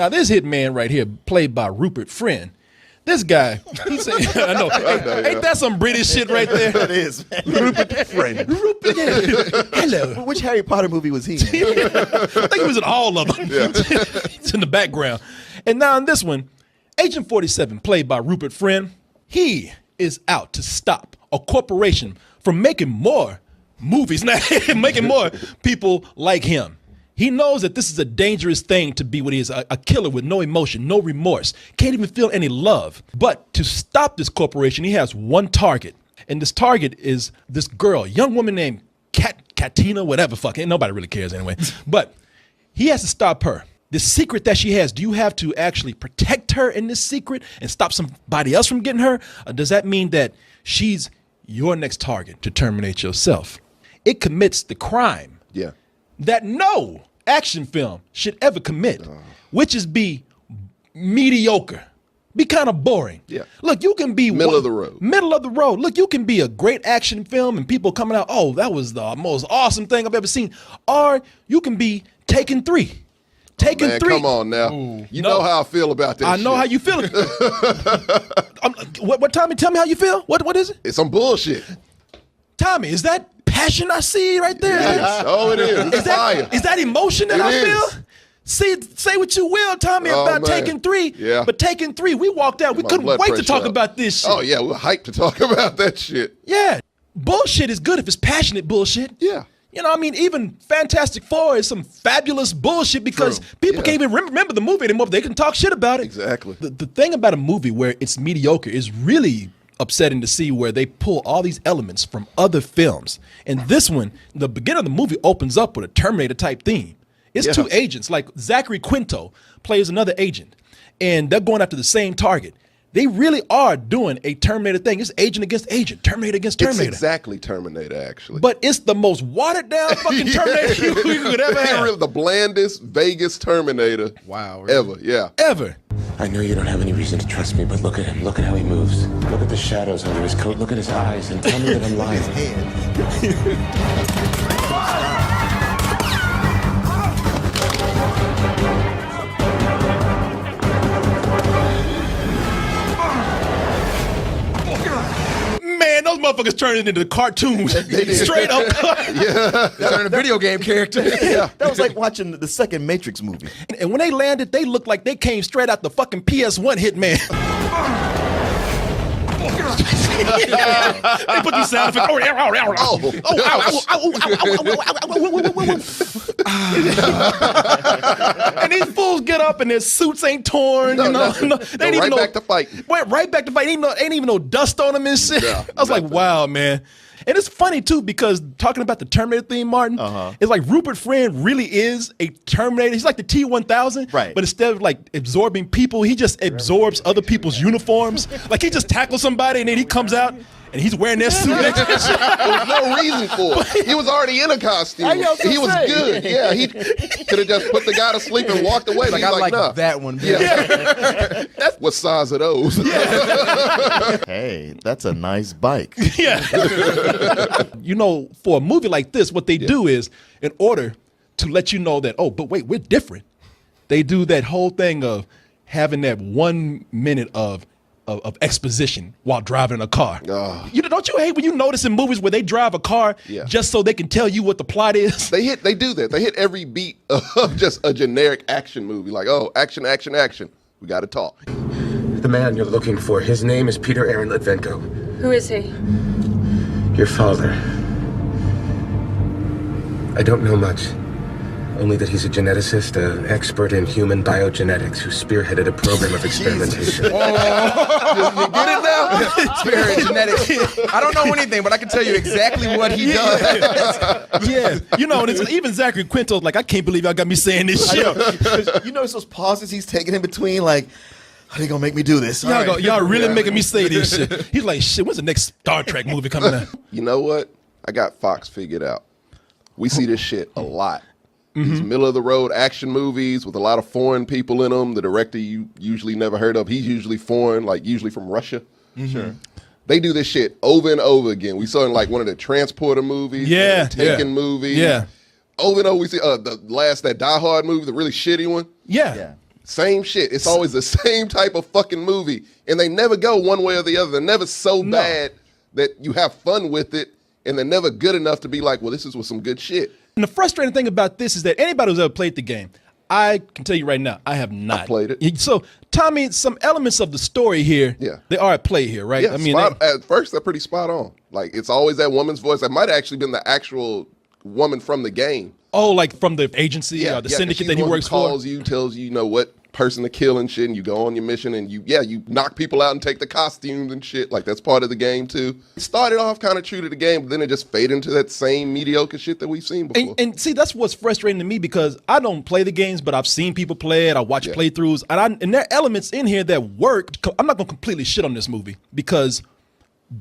Now, this Hitman right here, played by Rupert Friend. This guy, he said, I know, ain't that some British shit right there? It is, man. Rupert Friend. Rupert, hello. Which Harry Potter movie was he in? I think he was in all of them. Yeah. It's in the background. And now in this one, Agent 47, played by Rupert Friend, he is out to stop a corporation from making more movies, not making more people like him. He knows that this is a dangerous thing to be what he is, a killer with no emotion, no remorse, can't even feel any love. But to stop this corporation, he has one target. And this target is this girl, young woman named Katina, whatever, fucking, nobody really cares anyway. But he has to stop her. The secret that she has, do you have to actually protect her in this secret and stop somebody else from getting her? Or does that mean that she's your next target to terminate yourself? It commits the crime that no action film should ever commit, which is be mediocre, be kind of boring. Yeah. Look, you can be middle of the road. Middle of the road. Look, you can be a great action film and people coming out, oh, that was the most awesome thing I've ever seen. Or you can be Taken 3. Taken 3. Come on now. Ooh. You know how I feel about this. I know how you feel. What Tommy? Tell me how you feel. What is it? It's some bullshit. Tommy, is that passion I see right there? Yes. Oh, it is. It's fire. Is that emotion that I feel? Say what you will, Tommy, about Taken 3. Yeah. But Taken 3, we walked out. We couldn't wait to talk about this shit. Oh, yeah. We're hyped to talk about that shit. Yeah. Bullshit is good if it's passionate bullshit. Yeah. You know what I mean? Even Fantastic Four is some fabulous bullshit because people can't even remember the movie anymore, but they can talk shit about it. Exactly. The thing about a movie where it's mediocre is really upsetting to see, where they pull all these elements from other films. And this one, the beginning of the movie opens up with a Terminator type theme. It's two agents, like Zachary Quinto plays another agent, and they're going after the same target. They really are doing a Terminator thing. It's agent against agent, Terminator against Terminator. It's exactly Terminator, actually. But it's the most watered down fucking Terminator you could ever have. Really the blandest Vegas Terminator ever, Ever. I know you don't have any reason to trust me, but look at him. Look at how he moves. Look at the shadows under his coat. Look at his eyes and tell me that I'm lying. Man, those motherfuckers turned into cartoons. Straight up. They turned a video game character. That was like watching the second Matrix movie. And when they landed, they looked like they came straight out the fucking PS1 Hitman. They put these sound effects. And these fools get up and their suits ain't torn. They ain't even back to fighting. Went right back to fighting. Ain't even no dust on them and shit. Yeah, I was like, wow, man. And it's funny too, because talking about the Terminator theme, Martin, it's like Rupert Friend really is a Terminator. He's like the T-1000, right? But instead of like absorbing people, he just absorbs other people's uniforms. Like he just tackles somebody and then he comes out and he's wearing that suit. There was no reason for it. He was already in a costume. He was good. Yeah, he could have just put the guy to sleep and walked away. Like, I like nah. that one. Yeah. What size are those? Hey, that's a nice bike. Yeah. You know, for a movie like this, what they do is, in order to let you know that, oh, but wait, we're different, they do that whole thing of having that 1 minute of exposition while driving a car. Don't you hate when you notice in movies where they drive a car just so they can tell you what the plot is? They do that. They hit every beat of just a generic action movie. Like, oh, action, action, action. We got to talk. The man you're looking for, his name is Peter Aaron Litvenko. Who is he? Your father. I don't know much. Only that he's a geneticist, an expert in human biogenetics who spearheaded a program of experimentation. You get it now? Spirit genetics. I don't know anything, but I can tell you exactly what he does. Yeah. You know, and it's, even Zachary Quinto's like, I can't believe y'all got me saying this shit. You notice those pauses he's taking in between, like, are they gonna make me do this? Y'all really making me say this shit. He's like, shit, when's the next Star Trek movie coming out? You know what? I got Fox figured out. We see this shit a lot. These middle-of-the-road action movies with a lot of foreign people in them. The director you usually never heard of, he's usually foreign, like usually from Russia. Sure. They do this shit over and over again. We saw in like one of the Transporter movies, the Taken movie. Yeah. Over and over, we see that Die Hard movie, the really shitty one. Yeah. Same shit. It's always the same type of fucking movie. And they never go one way or the other. They're never so bad that you have fun with it. And they're never good enough to be like, well, this is with some good shit. And the frustrating thing about this is that anybody who's ever played the game, I can tell you right now, I have not. I played it. So, Tommy, some elements of the story here, they are at play here, right? Yeah, at first, they're pretty spot on. Like, it's always that woman's voice. That might have actually been the actual woman from the game. Oh, like from the agency or the syndicate that he works for? Calls you, tells you, you know, what person to kill and shit, and you go on your mission, and you knock people out and take the costumes and shit. Like, that's part of the game, too. It started off kind of true to the game, but then it just faded into that same mediocre shit that we've seen before. And see, that's what's frustrating to me because I don't play the games, but I've seen people play it. I watch playthroughs, and there are elements in here that work. I'm not going to completely shit on this movie because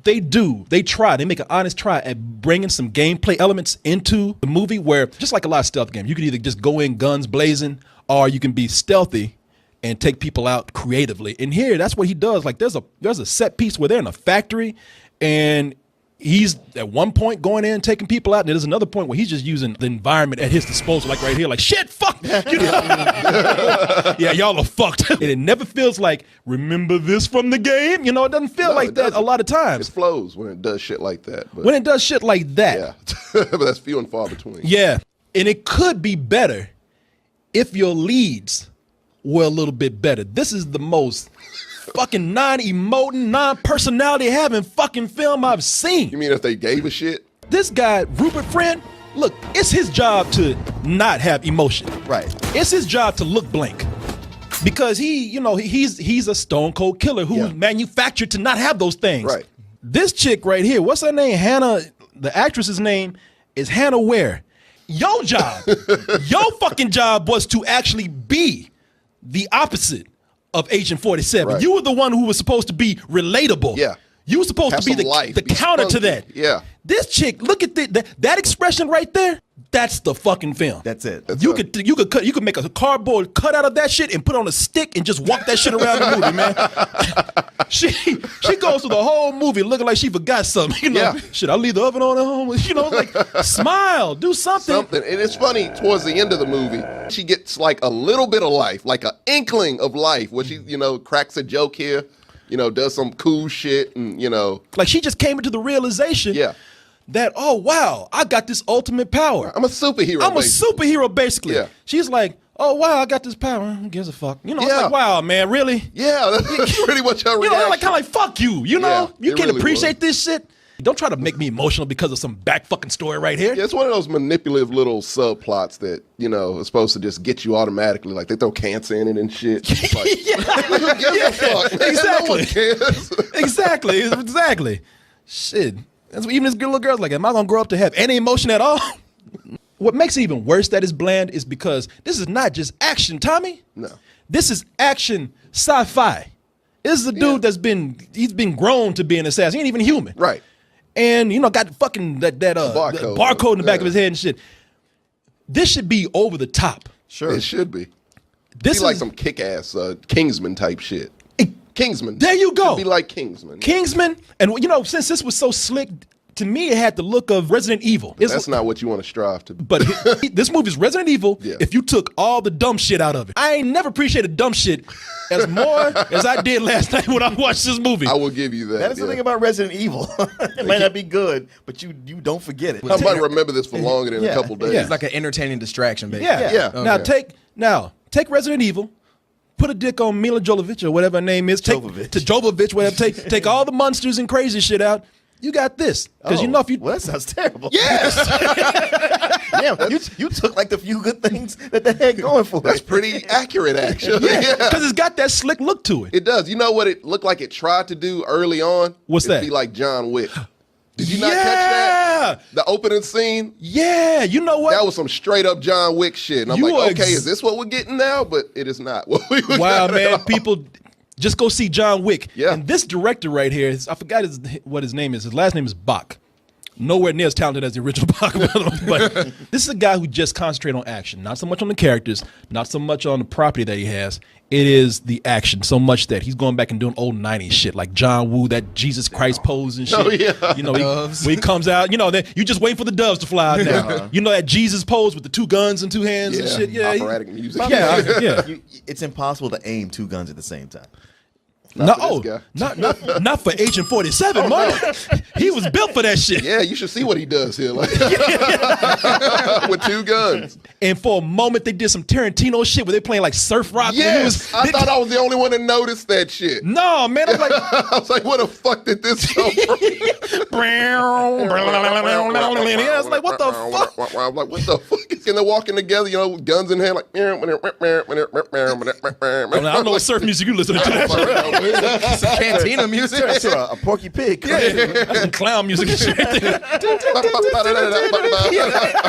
they make an honest try at bringing some gameplay elements into the movie where, just like a lot of stealth games, you can either just go in guns blazing or you can be stealthy and take people out creatively. And here, that's what he does. Like, there's a set piece where they're in a factory and he's at one point going in taking people out, and there's another point where he's just using the environment at his disposal, like right here, like shit, fuck, you know? Yeah, y'all are fucked. And it never feels like, remember this from the game? You know, it doesn't feel like that a lot of times. It flows when it does shit like that. But when it does shit like that. Yeah, but that's few and far between. Yeah, and it could be better if your leads were a little bit better. This is the most fucking non-emoting, non-personality having fucking film I've seen. You mean if they gave a shit? This guy, Rupert Friend, look, it's his job to not have emotion. Right. It's his job to look blank. Because he's a stone cold killer who's manufactured to not have those things. Right. This chick right here, what's her name? Hannah, the actress's name is Hannah Ware. Your job, your fucking job was to actually be the opposite of Agent 47. Right. You were the one who was supposed to be relatable. Yeah. You were supposed to be the counter to that. Yeah. This chick, look at that expression right there. That's the fucking film. That's it. You could make a cardboard cut out of that shit and put on a stick and just walk that shit around the movie, man. She goes through the whole movie looking like she forgot something. You know, shit, I'll leave the oven on at home. You know, like smile, do something. And it's funny, towards the end of the movie, she gets like a little bit of life, like an inkling of life, where she, cracks a joke here, does some cool shit, and like she just came into the realization. That, oh, wow, I got this ultimate power. I'm a superhero. I'm a superhero, basically. Yeah. She's like, oh, wow, I got this power. Who gives a fuck? It's like, wow, man, really? Yeah, that's pretty much her reaction. Like, kind of like, fuck you, you know? Yeah, you can't really appreciate this shit? Don't try to make me emotional because of some back fucking story right here. Yeah, it's one of those manipulative little subplots that, are supposed to just get you automatically. Like, they throw cancer in it and shit. It's like, who gives a fuck, man? Exactly. No one cares. Exactly. Shit. That's what even this little girl's like, am I going to grow up to have any emotion at all? What makes it even worse that it's bland is because this is not just action, Tommy. No. This is action sci-fi. This is a dude he's been grown to be an assassin. He ain't even human. Right. And, got the fucking that barcode in the back of his head and shit. This should be over the top. Sure. It should be. This is like some kick-ass Kingsman type shit. Kingsman. There you go. Should be like Kingsman. Kingsman. And, since this was so slick, to me, it had the look of Resident Evil. That's not what you want to strive to be. But this movie is Resident Evil if you took all the dumb shit out of it. I ain't never appreciated dumb shit as more as I did last night when I watched this movie. I will give you that. That is the thing about Resident Evil. It might not be good, but you don't forget it. I might remember this for longer than a couple days. It's like an entertaining distraction, baby. Yeah. Okay. Now take Resident Evil. Put a dick on Mila Jovovich or whatever her name is. Jovovich, whatever. Take all the monsters and crazy shit out. You got this. Because if you... Well, that sounds terrible. Yes! Damn, you took like the few good things that they had going for it. That's pretty accurate, actually. Yeah, because it's got that slick look to it. It does. You know what it looked like it tried to do early on? What's that? It'd be like John Wick. Did you not catch that? The opening scene? Yeah, you know what? That was some straight up John Wick shit. And I'm like, okay, is this what we're getting now? But it is not. Wow, man, people... Just go see John Wick. Yeah. And this director right here, I forgot what his name is. His last name is Bach. nowhere near as talented as the original Pac, but this is a guy who just concentrates on action, not so much on the characters, not so much on the property that he has. It is the action so much that he's going back and doing old 90s shit like John Woo, that Jesus Christ pose and shit. Oh, yeah. You know, when he comes out, you know, you just waiting for the doves to fly out now. You know that Jesus pose with the 2 guns and 2 hands and shit. Yeah, operatic music. yeah. It's impossible to aim 2 guns at the same time. Not Not for Agent 47, man. He was built for that shit. Yeah, you should see what he does here, like with 2 guns. And for a moment, they did some Tarantino shit where they playing like surf rock. Yes, I thought I was the only one that noticed that shit. No, man, I'm like, I was like, where the fuck did this come from? I was like, what the fuck? I'm like, what the fuck? And they're walking together, you know, guns in hand, like. I don't know what surf music you listening to. That Some cantina music. A Porky Pig. that's some clown music and shit. Wait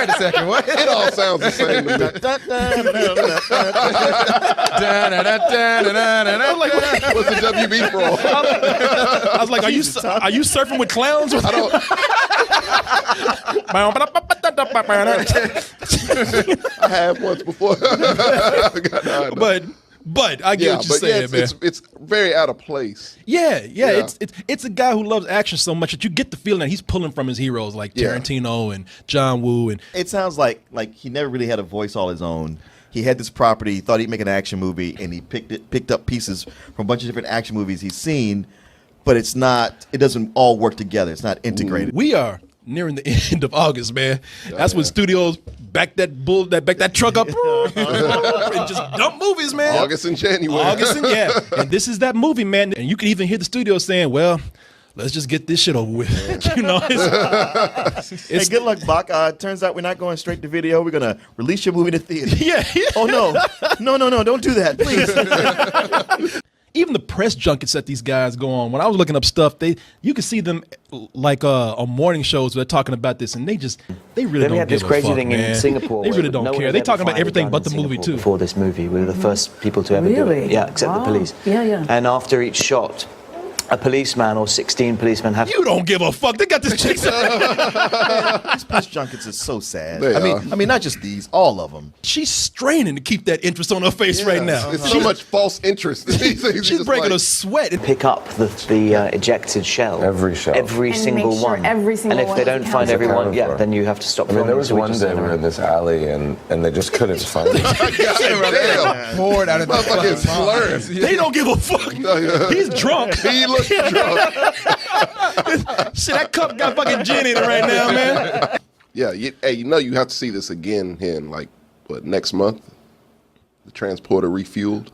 a second, what? It all sounds the same to me. What's the WB for? I was like, are you surfing with clowns? I don't. I have once before. But I get what you're saying, man. It's very out of place. Yeah. It's a guy who loves action so much that you get the feeling that he's pulling from his heroes like Tarantino and John Woo. And it sounds like he never really had a voice all his own. He had this property, he thought he'd make an action movie, and he picked up pieces from a bunch of different action movies he's seen, but it doesn't all work together. It's not integrated. We are nearing the end of August, man. That's when studios back that truck up and just dump movies, man. August and January. And this is that movie, man. And you can even hear the studio saying, well, let's just get this shit over with. You know, hey, good luck, Bach. Turns out we're not going straight to video. We're going to release your movie to theater. Yeah. Oh, no, don't do that, please. Even the press junkets that these guys go on, when I was looking up stuff, you can see them like on morning shows where they're talking about this, and they really then don't we had give this crazy a fuck, thing man. in Singapore. They really don't no care. They talking about everything but the movie too. Before this movie, we were the first people to ever do it. Yeah, except the police. Yeah. And after each shot, a policeman or 16 policemen have. You don't give a fuck. They got this chick. These press junkets is so sad. They I mean, not just these, all of them. She's straining to keep that interest on her face right now. It's so much false interest in these things. She's breaking a sweat. Pick up the ejected shell. Every shell. Every And single make sure one. every single and if they one don't find counts. everyone, Accounted for. then you have to stop. I mean, there was filming, one so day we were in this alley and they just couldn't find it. Damn. Poured out of the Motherfucking slurring. They don't give a fuck. He's drunk. He looks drunk. Shit, that cup got fucking gin in it right now, man. Yeah, you have to see this again here in next month? The transporter refueled.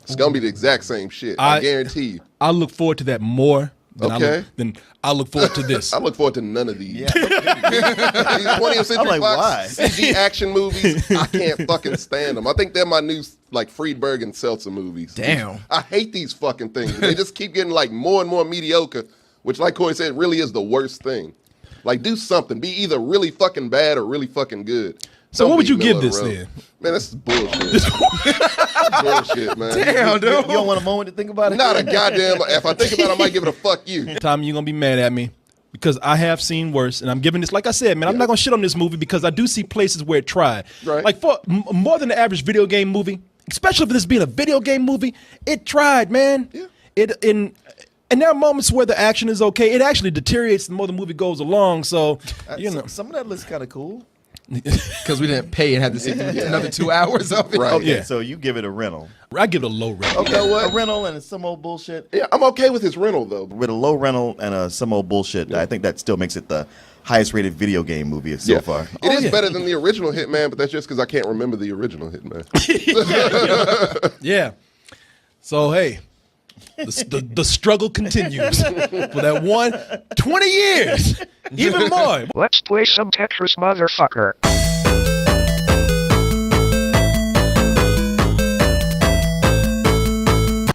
It's gonna be the exact same shit. I guarantee you. I look forward to that more than I look forward to this. I look forward to none of these. Yeah. These 20th Century I'm like, Fox why? CG action movies, I can't fucking stand them. I think they're my new Friedberg and Seltzer movies. Damn. I hate these fucking things. They just keep getting more and more mediocre, which like Corey said, really is the worst thing. Like, do something. Be either really fucking bad or really fucking good. So what would you give middle of this the road. then? Man, this is bullshit. Bullshit, man. Damn, dude. You don't want a moment to think about it? Not a goddamn. If I think about it, I might give it a fuck you. Tommy, you're gonna be mad at me because I have seen worse, and I'm giving this. Like I said, man, I'm not gonna shit on this movie because I do see places where it tried. Right. Like for more than the average video game movie, especially for this being a video game movie, it tried, man. Yeah. And there are moments where the action is okay. It actually deteriorates the more the movie goes along. So, Some of that looks kind of cool. Because we didn't pay and had to see another 2 hours of it. Right. Okay, Yeah. so you give it a rental. I give it a low rating. Okay, You know what? a rental and some old bullshit. Yeah, I'm okay with his rental though. With a low rental and some old bullshit, I think that still makes it the highest rated video game movie so far. It is better than the original Hitman, but that's just because I can't remember the original Hitman. Yeah. So hey, the struggle continues for that 20 years, even more. Let's play some Tetris, motherfucker.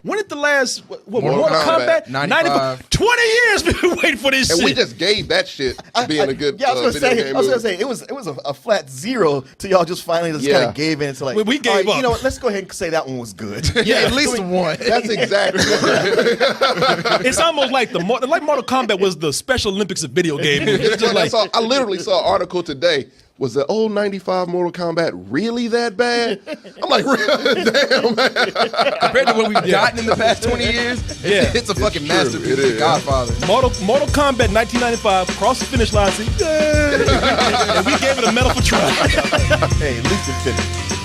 When did the last ass Mortal Mortal Kombat? Kombat, 95. 20 years we've been waiting for this And shit. we just gave that shit being a good I was video game gonna movie. say it was a flat 0 till y'all just finally just kind Yeah. of gave in to like We gave all right, up. You know what? Let's go ahead and say that one was good. Yeah, at least one. That's exactly what It's almost like like Mortal Kombat was the Special Olympics of video game movies. It's just like, I literally saw an article today. Was the old 95 Mortal Kombat really that bad? I'm like, damn, man. Compared to what we've gotten in the past 20 years, Yeah. it's a fucking true. masterpiece. It is. Godfather. Mortal Kombat 1995 crossed the finish line. See, yay! And we gave it a medal for trying. Hey, at least it finished.